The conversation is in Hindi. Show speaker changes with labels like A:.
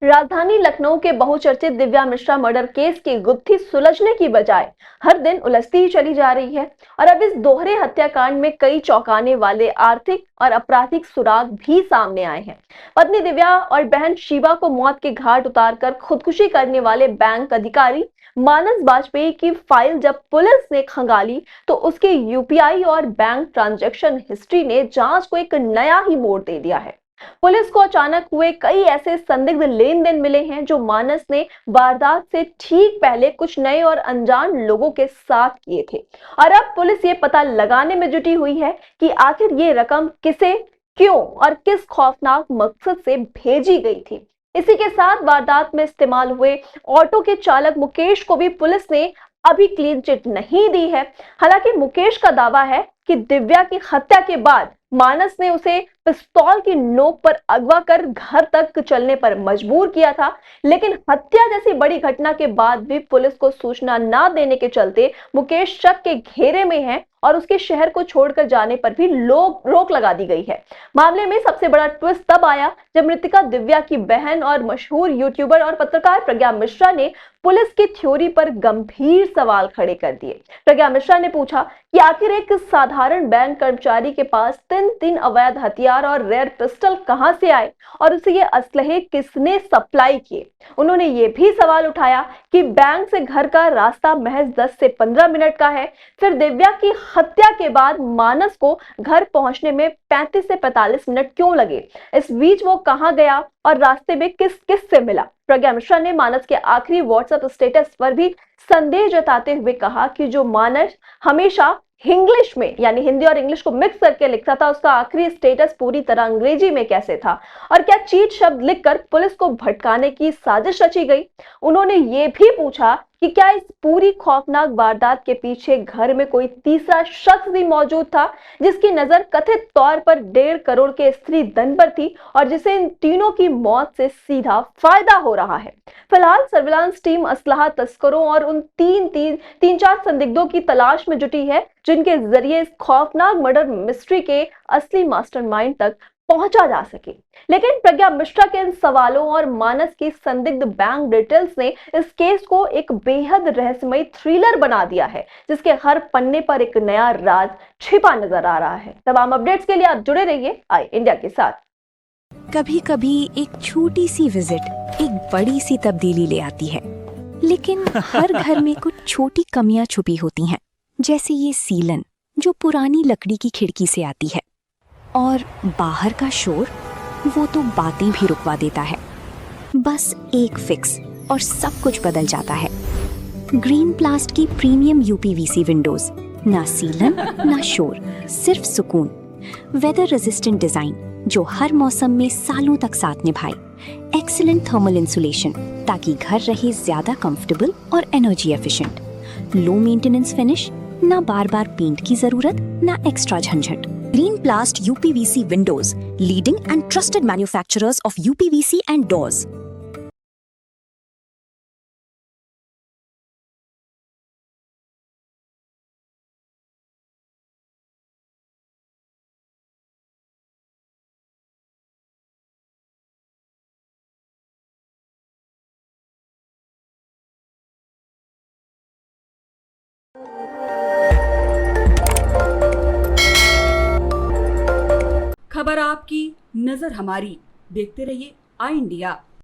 A: राजधानी लखनऊ के बहुचर्चित दिव्या मिश्रा मर्डर केस की गुत्थी सुलझने की बजाय हर दिन उलझती ही चली जा रही है। और अब इस दोहरे हत्याकांड में कई चौंकाने वाले आर्थिक और आपराधिक सुराग भी सामने आए हैं। पत्नी दिव्या और बहन शिवा को मौत के घाट उतारकर खुदकुशी करने वाले बैंक अधिकारी मानस बाजपेयी की फाइल जब पुलिस ने खंगाली तो उसके यूपीआई और बैंक ट्रांजैक्शन हिस्ट्री ने जांच को एक नया ही मोड़ दे दिया है। पुलिस को अचानक हुए कई ऐसे संदिग्ध लेन देन मिले हैं जो मानस ने वारदात से ठीक पहले कुछ नए और अनजान लोगों के साथ किए थे। और अब पुलिस ये पता लगाने में जुटी हुई है कि आखिर ये रकम किसे, क्यों और किस खौफनाक मकसद से भेजी गई थी। इसी के साथ वारदात में इस्तेमाल हुए ऑटो के चालक मुकेश को भी पुलिस ने अभी क्लीन चिट नहीं दी है। हालांकि मुकेश का दावा है कि दिव्या की हत्या के बाद मानस ने उसे पिस्तौल की नोक पर अगवा कर घर तक चलने पर मजबूर किया था। लेकिन हत्या जैसी बड़ी घटना के बाद भी पुलिस को सूचना न देने के चलते मुकेश शक के घेरे में है और उसके शहर को छोड़कर जाने पर भी रोक लगा दी गई है। मामले में सबसे बड़ा ट्विस्ट तब आया जब मृतका दिव्या की बहन और मशहूर यूट्यूबर और पत्रकार प्रज्ञा मिश्रा ने पुलिस की थ्योरी पर गंभीर सवाल खड़े कर दिए। प्रज्ञा मिश्रा ने पूछा कि आखिर एक साधारण बैंक कर्मचारी के पास तीन अवैध हथियार और रेयर पिस्टल कहां से आए और उसे ये असलहे किसने सप्लाई किए। उन्होंने ये भी सवाल उठाया कि बैंक से घर का रास्ता महज 10 से 15 मिनट का है, फिर दिव्या की हत्या के बाद मानस को घर पहुंचने में 35 से 45 मिनट क्यों लगे। इस बीच वो कहां गया और रास्ते में किस किस से मिला। प्रज्ञा मिश्रा ने मानस के आखिरी व्हाट्सएप स्टेटस पर भी संदेह जताते हुए कहा कि जो मानस हमेशा इंग्लिश में यानी हिंदी और इंग्लिश को मिक्स करके लिखता था, उसका आखिरी स्टेटस पूरी तरह अंग्रेजी में कैसे था और क्या चीट शब्द लिखकर पुलिस को भटकाने की साजिश रची गई। उन्होंने ये भी पूछा कि क्या इस पूरी खौफनाक वारदात के पीछे घर में कोई तीसरा शख्स भी मौजूद था जिसकी नजर कथित तौर पर 1.5 करोड़ के स्त्री धन पर थी और जिसे इन तीनों की मौत से सीधा फायदा हो रहा है। फिलहाल सर्विलांस टीम असलहा तस्करों और उन तीन चार संदिग्धों की तलाश में जुटी है जिनके जरिए इस खौफनाक मर्डर मिस्ट्री के असली मास्टरमाइंड तक पहुंचा जा सके। लेकिन प्रज्ञा मिश्रा के इन सवालों और मानस की संदिग्ध बैंक डिटेल्स ने इस केस को एक बेहद रहस्यमयी थ्रिलर बना दिया है जिसके हर पन्ने पर एक नया राज छिपा नजर आ रहा है। तमाम अपडेट्स के लिए आप जुड़े रहिए आई इंडिया के साथ।
B: कभी कभी एक छोटी सी विजिट एक बड़ी सी तब्दीली ले आती है, लेकिन हर घर में कुछ छोटी कमियां छुपी होती हैं, जैसे ये सीलन जो पुरानी लकड़ी की खिड़की से आती है और बाहर का शोर वो तो बातें भी रुकवा देता है। बस एक फिक्स और सब कुछ बदल जाता है। ग्रीन प्लास्ट की प्रीमियम यूपीवीसी विंडोज, ना सीलन ना शोर, सिर्फ सुकून। वेदर रेजिस्टेंट डिजाइन जो हर मौसम में सालों तक साथ निभाए। एक्सीलेंट थर्मल इंसुलेशन ताकि घर रहे ज्यादा कंफर्टेबल और energy efficient. Low maintenance finish, ना बार बार पेंट की जरूरत ना एक्स्ट्रा झंझट। Green प्लास्ट UPVC Windows, leading and trusted manufacturers of UPVC and doors.
C: खबर आपकी, नजर हमारी। देखते रहिए आई इंडिया।